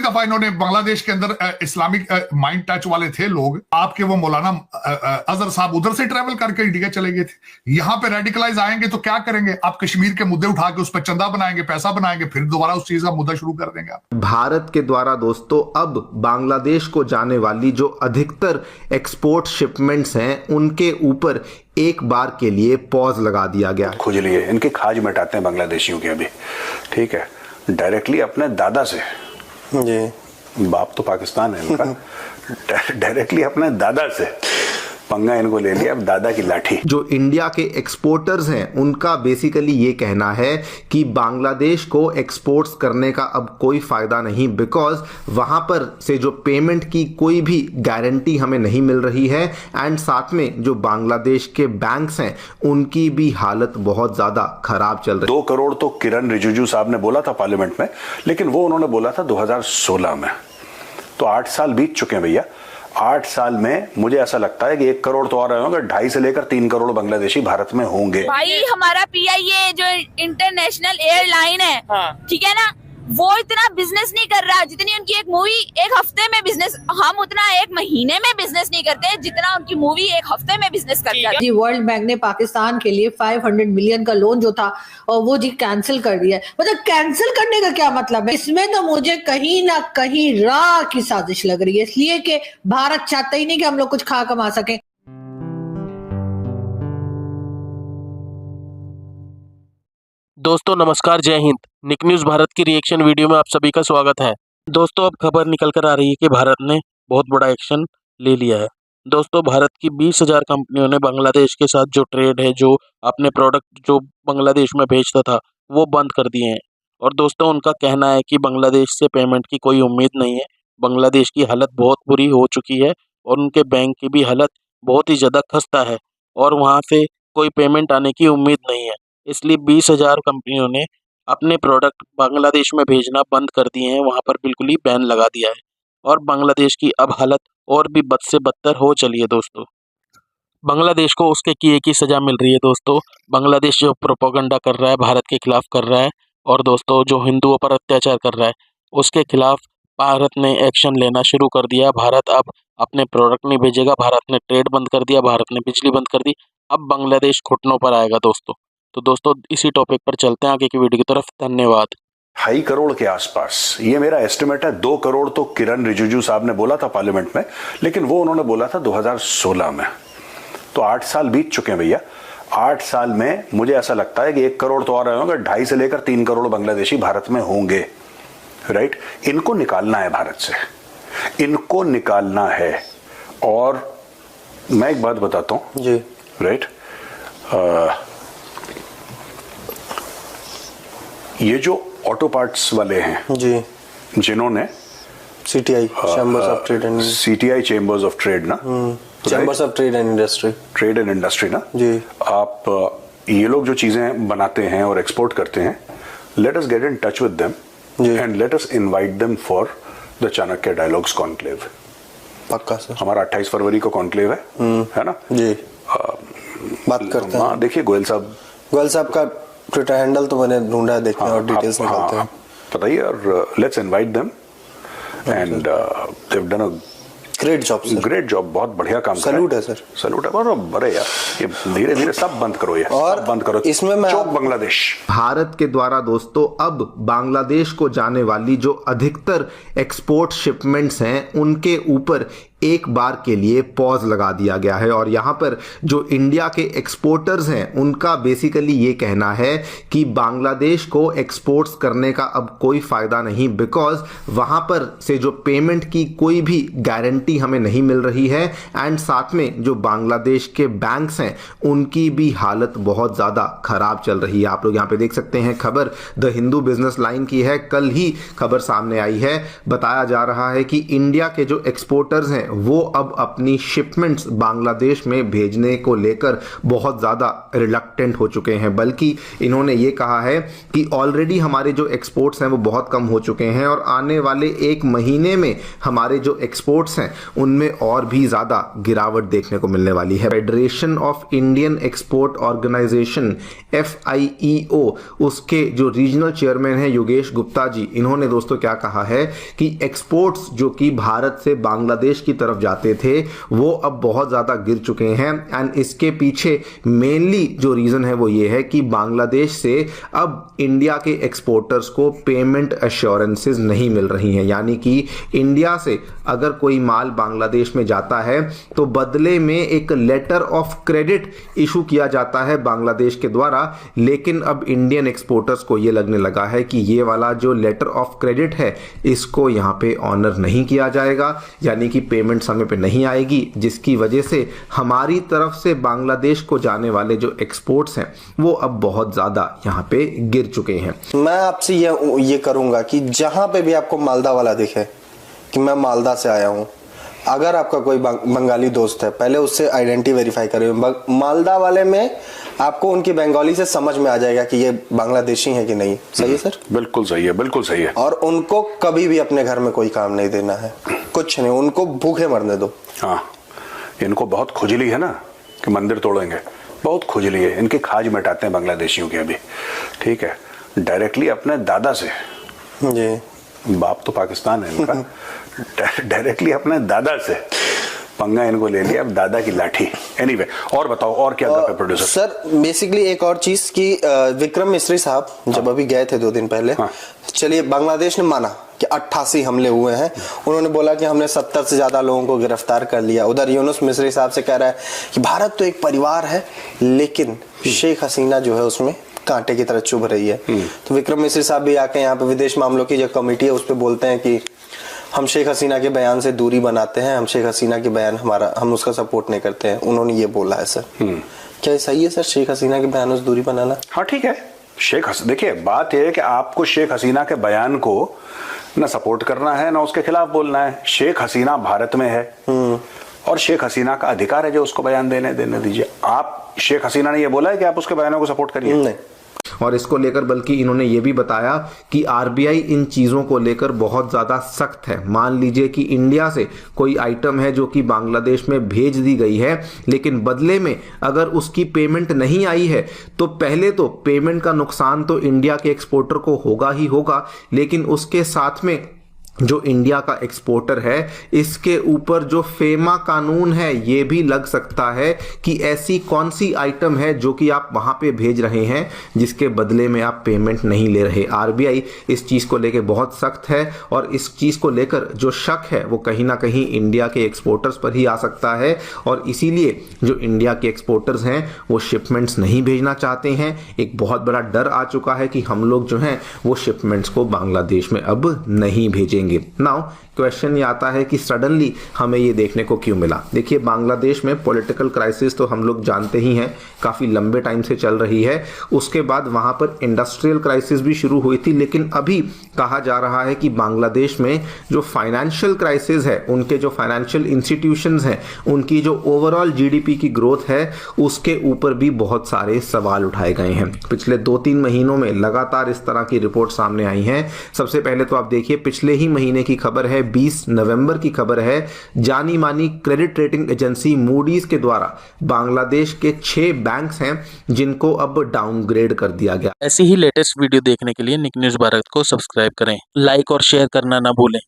दफा इन्होंने बांग्लादेश के अंदर इस्लामिक माइंड टच वाले थे लोग, आपके वो मौलाना अजहर साहब उधर से ट्रेवल करके इंडिया चले गए थे। यहां पे रेडिकलाइज आएंगे तो क्या करेंगे आप? कश्मीर के मुद्दे उठा के उस पर चंदा बनाएंगे, पैसा बनाएंगे, फिर दोबारा उस चीज का मुद्दा शुरू कर देंगे आप। भारत के द्वारा दोस्तों अब बांग्लादेश को जाने वाली जो अधिकतर एक्सपोर्ट शिपमेंट्स हैं उनके ऊपर एक बार के लिए पॉज लगा दिया गया। खुजली है, इनके खाज मिटाते हैं बांग्लादेशियों के अभी, ठीक है, डायरेक्टली अपने दादा से, जी बाप तो पाकिस्तान है इनका, डायरेक्टली अपने दादा से पंगा इनको ले लिया, अब दादा की लाठी। जो इंडिया के एक्सपोर्टर्स हैं उनका बेसिकली ये कहना है कि बांग्लादेश को एक्सपोर्ट्स करने का अब कोई फायदा नहीं, बिकॉज वहां पर से जो पेमेंट की कोई भी गारंटी हमें नहीं मिल रही है, एंड साथ में जो बांग्लादेश के बैंक्स हैं उनकी भी हालत बहुत ज्यादा खराब चल रही है। 2 करोड़ तो किरण रिजिजू साहब ने बोला था पार्लियामेंट में, लेकिन वो उन्होंने बोला था 2016 में, तो 8 साल बीत चुके हैं भैया। 8 साल में मुझे ऐसा लगता है कि 1 करोड़ तो और रहे होंगे, 2.5 से लेकर 3 करोड़ बांग्लादेशी भारत में होंगे। भाई हमारा PIA जो इंटरनेशनल एयरलाइन है, ठीक है ना, वो इतना बिजनेस नहीं कर रहा जितनी उनकी एक मूवी एक हफ्ते में बिजनेस, हम उतना एक महीने में बिजनेस नहीं करते जितना उनकी मूवी एक हफ्ते में बिजनेस करता है। जी वर्ल्ड बैंक ने पाकिस्तान के लिए 500 मिलियन का लोन जो था और वो जी कैंसिल कर दिया। मतलब कैंसिल करने का क्या मतलब है? इसमें तो मुझे कहीं ना कहीं राह की साजिश लग रही है, इसलिए कि भारत चाहता ही नहीं कि हम लोग कुछ खा कमा सके। दोस्तों नमस्कार, जय हिंद। निक न्यूज भारत की रिएक्शन वीडियो में आप सभी का स्वागत है। दोस्तों अब खबर निकल कर आ रही है कि भारत ने बहुत बड़ा एक्शन ले लिया है। दोस्तों भारत की 20,000 कंपनियों ने बांग्लादेश के साथ जो ट्रेड है, जो अपने प्रोडक्ट जो बांग्लादेश में भेजता था वो बंद कर दिए हैं। और दोस्तों उनका कहना है कि बांग्लादेश से पेमेंट की कोई उम्मीद नहीं है। बांग्लादेश की हालत बहुत बुरी हो चुकी है और उनके बैंक की भी हालत बहुत ही ज़्यादा खस्ता है और वहाँ से कोई पेमेंट आने की उम्मीद नहीं है। इसलिए 20,000 कंपनियों ने अपने प्रोडक्ट बांग्लादेश में भेजना बंद कर दिए हैं, वहाँ पर बिल्कुल ही बैन लगा दिया है और बांग्लादेश की अब हालत और भी बद से बदतर हो चली है। दोस्तों बांग्लादेश को उसके किए की सज़ा मिल रही है। दोस्तों बांग्लादेश जो प्रोपेगेंडा कर रहा है, भारत के खिलाफ कर रहा है और दोस्तों जो हिंदुओं पर अत्याचार कर रहा है उसके खिलाफ भारत ने एक्शन लेना शुरू कर दिया। भारत अब अपने प्रोडक्ट नहीं भेजेगा, भारत ने ट्रेड बंद कर दिया, भारत ने बिजली बंद कर दी, अब बांग्लादेश घुटनों पर आएगा। तो दोस्तों इसी टॉपिक पर चलते हैं आगे की वीडियो की तरफ। धन्यवाद। 2.5 करोड़ के आसपास, ये मेरा एस्टिमेट है। 2 करोड़ तो किरण रिजिजू साहब ने बोला था पार्लियामेंट में, लेकिन वो उन्होंने बोला था 2016 में, तो 8 साल बीत चुके हैं भैया। 8 साल में मुझे ऐसा लगता है कि 1 करोड़ तो और रहे होंगे, 2.5 से लेकर 3 करोड़ बांग्लादेशी भारत में होंगे, राइट। इनको निकालना है भारत से, इनको निकालना है। और मैं एक बात बताता हूं जी, राइट, ये जो ऑटो पार्ट्स वाले हैं जी, जिन्होंने CTI chambers of trade and CTI chambers of trade ना, chambers of trade and industry ना जी, आप ये लोग जो चीजें बनाते हैं और एक्सपोर्ट करते हैं, let us get in touch with them and let us invite them for the Chanakya dialogues conclave. पक्का सर, हमारा 28 फरवरी को कॉन्क्लेव है ना जी, बात करते हैं। देखिए गोयल साहब का ट्विटर हैंडल तो मैंने ढूंढा है, देखते हैं और डिटेल्स निकालते हैं, बताइए, और let's invite them and they have done a great job sir, great job, बहुत बढ़िया काम। सैल्यूट है सर, सैल्यूट है। और अरे यार ये धीरे धीरे सब बंद करो, ये और बंद करो, इसमें मैं चौक बांग्लादेश। भारत के द्वारा दोस्तों अब बांग्लादेश को जाने वाली जो अधिकतर एक्सपोर्ट शिपमेंट्स हैं उनके ऊपर एक बार के लिए पॉज लगा दिया गया है। और यहाँ पर जो इंडिया के एक्सपोर्टर्स हैं उनका बेसिकली ये कहना है कि बांग्लादेश को एक्सपोर्ट्स करने का अब कोई फ़ायदा नहीं, बिकॉज वहाँ पर से जो पेमेंट की कोई भी गारंटी हमें नहीं मिल रही है, एंड साथ में जो बांग्लादेश के बैंक्स हैं उनकी भी हालत बहुत ज़्यादा ख़राब चल रही है। आप लोग यहाँ पे देख सकते हैं, खबर द हिंदू बिजनेस लाइन की है, कल ही खबर सामने आई है। बताया जा रहा है कि इंडिया के जो एक्सपोर्टर्स हैं वो अब अपनी शिपमेंट्स बांग्लादेश में भेजने को लेकर बहुत ज़्यादा रिलक्टेंट हो चुके हैं, बल्कि इन्होंने ये कहा है कि ऑलरेडी हमारे जो एक्सपोर्ट्स हैं वो बहुत कम हो चुके हैं और आने वाले एक महीने में हमारे जो एक्सपोर्ट्स हैं उनमें और भी ज़्यादा गिरावट देखने को मिलने वाली है। Federation of Indian Export Organization FIEO उसके जो रीजनल चेयरमैन हैं योगेश गुप्ता जी, इन्होंने दोस्तों क्या कहा है कि एक्सपोर्ट्स जो कि भारत से बांग्लादेश की तरफ जाते थे वो अब बहुत ज़्यादा गिर चुके हैं एंड इसके पीछे मेनली जो रीज़न है वो ये है कि बांग्लादेश से अब इंडिया के एक्सपोर्टर्स को पेमेंट एश्योरेंसेस नहीं मिल रही हैं, यानी कि इंडिया से अगर कोई माल बांग्लादेश में जाता है तो बदले में एक लेटर ऑफ क्रेडिट इशू किया जाता है बांग्लादेश के द्वारा, लेकिन अब इंडियन एक्सपोर्टर्स को ये लगने लगा है कि ये वाला जो लेटर ऑफ क्रेडिट है इसको यहाँ पे ऑनर नहीं किया जाएगा, यानी कि पेमेंट समय पे नहीं आएगी, जिसकी वजह से हमारी तरफ से बांग्लादेश को जाने वाले जो एक्सपोर्ट्स हैं वो अब बहुत ज़्यादा यहाँ पे गिर चुके हैं। मैं आपसे ये करूंगा कि जहां पे भी आपको मालदा वाला दिखे कि मैं मालदा से आया हूं, अगर आपका कोई बंगाली दोस्त है पहले उससे आइडेंटिटी वेरीफाई करें। मालदा वाले में आपको उनकी बंगाली से समझ में आ जाएगा कि ये बांग्लादेशी है कि नहीं। सही है सर? बिल्कुल सही है, बिल्कुल सही है। और उनको कभी भी अपने घर में कोई काम नहीं देना है, कुछ नहीं, उनको भूखे मरने दो। हाँ, इनको बहुत खुजली है ना कि मंदिर तोड़ेंगे, बहुत खुजली है, इनकी खाज मिटाते हैं बांग्लादेशियों की अभी। ठीक है, डायरेक्टली अपने दादा से, जी बाप तो पाकिस्तान है इनका, डायरेक्टली अपने दादा से पंगा इनको ले लिया, अब दादा की लाठी। एनीवे, और बताओ और क्या था प्रोड्यूसर? सर बेसिकली एक और चीज की विक्रम मिस्री साहब जब अभी गए थे 2 दिन पहले, चलिए बांग्लादेश ने माना कि 88 हमले हुए हैं, उन्होंने बोला कि हमने 70 से ज्यादा लोगों को गिरफ्तार कर लिया। उधर यूनुस मिस्री साहब से कह रहा है कि भारत तो एक परिवार है लेकिन शेख हसीना जो है उसमें कांटे की तरह चुभ रही है। तो विक्रम मिस्री साहब भी आके यहाँ पे विदेश मामलों की जो कमेटी है उस पर बोलते हैं कि हम शेख हसीना के बयान से दूरी बनाते हैं, हम शेख हसीना के बयान हम उसका सपोर्ट नहीं करते हैं। उन्होंने ये बोला है सर। क्या ये सही है सर, शेख हसीना के बयानों से दूरी बनाना? हाँ ठीक है, देखिए बात यह है कि आपको शेख हसीना के बयान को ना सपोर्ट करना है ना उसके खिलाफ बोलना है। शेख हसीना भारत में है और शेख हसीना का अधिकार है जो उसको बयान देने दीजिए। आप शेख हसीना ने ये बोला है कि आप उसके बयानों को सपोर्ट करिए? नहीं। और इसको लेकर बल्कि इन्होंने ये भी बताया कि RBI इन चीज़ों को लेकर बहुत ज़्यादा सख्त है। मान लीजिए कि इंडिया से कोई आइटम है जो कि बांग्लादेश में भेज दी गई है, लेकिन बदले में अगर उसकी पेमेंट नहीं आई है तो पहले तो पेमेंट का नुकसान तो इंडिया के एक्सपोर्टर को होगा ही होगा, लेकिन उसके साथ में जो इंडिया का एक्सपोर्टर है इसके ऊपर जो फेमा कानून है ये भी लग सकता है कि ऐसी कौन सी आइटम है जो कि आप वहां पे भेज रहे हैं जिसके बदले में आप पेमेंट नहीं ले रहे। RBI इस चीज़ को लेकर बहुत सख्त है और इस चीज़ को लेकर जो शक है वो कहीं ना कहीं इंडिया के एक्सपोर्टर्स पर ही आ सकता है और इसीलिए जो इंडिया के एक्सपोर्टर्स हैं वो शिपमेंट्स नहीं भेजना चाहते हैं। एक बहुत बड़ा डर आ चुका है कि हम लोग जो हैं वो शिपमेंट्स को बांग्लादेश में अब नहीं भेजेंगे। नाउ क्वेश्चन ये आता है कि सडनली हमें ये देखने को क्यों मिला। देखिए बांग्लादेश में पॉलिटिकल क्राइसिस तो हम लोग जानते ही हैं, काफ़ी लंबे टाइम से चल रही है। उसके बाद वहाँ पर इंडस्ट्रियल क्राइसिस भी शुरू हुई थी, लेकिन अभी कहा जा रहा है कि बांग्लादेश में जो फाइनेंशियल क्राइसिस है, उनके जो फाइनेंशियल इंस्टीट्यूशंस हैं, उनकी जो ओवरऑल GDP की ग्रोथ है उसके ऊपर भी बहुत सारे सवाल उठाए गए हैं। पिछले 2-3 महीनों में लगातार इस तरह की रिपोर्ट सामने आई हैं। सबसे पहले तो आप देखिए पिछले ही महीने की खबर है, 20 नवंबर की खबर है, जानी मानी क्रेडिट रेटिंग एजेंसी मूडीज के द्वारा बांग्लादेश के 6 बैंक्स हैं जिनको अब डाउनग्रेड कर दिया गया। ऐसी ही लेटेस्ट वीडियो देखने के लिए निक न्यूज़ भारत को सब्सक्राइब करें, लाइक और शेयर करना ना भूलें।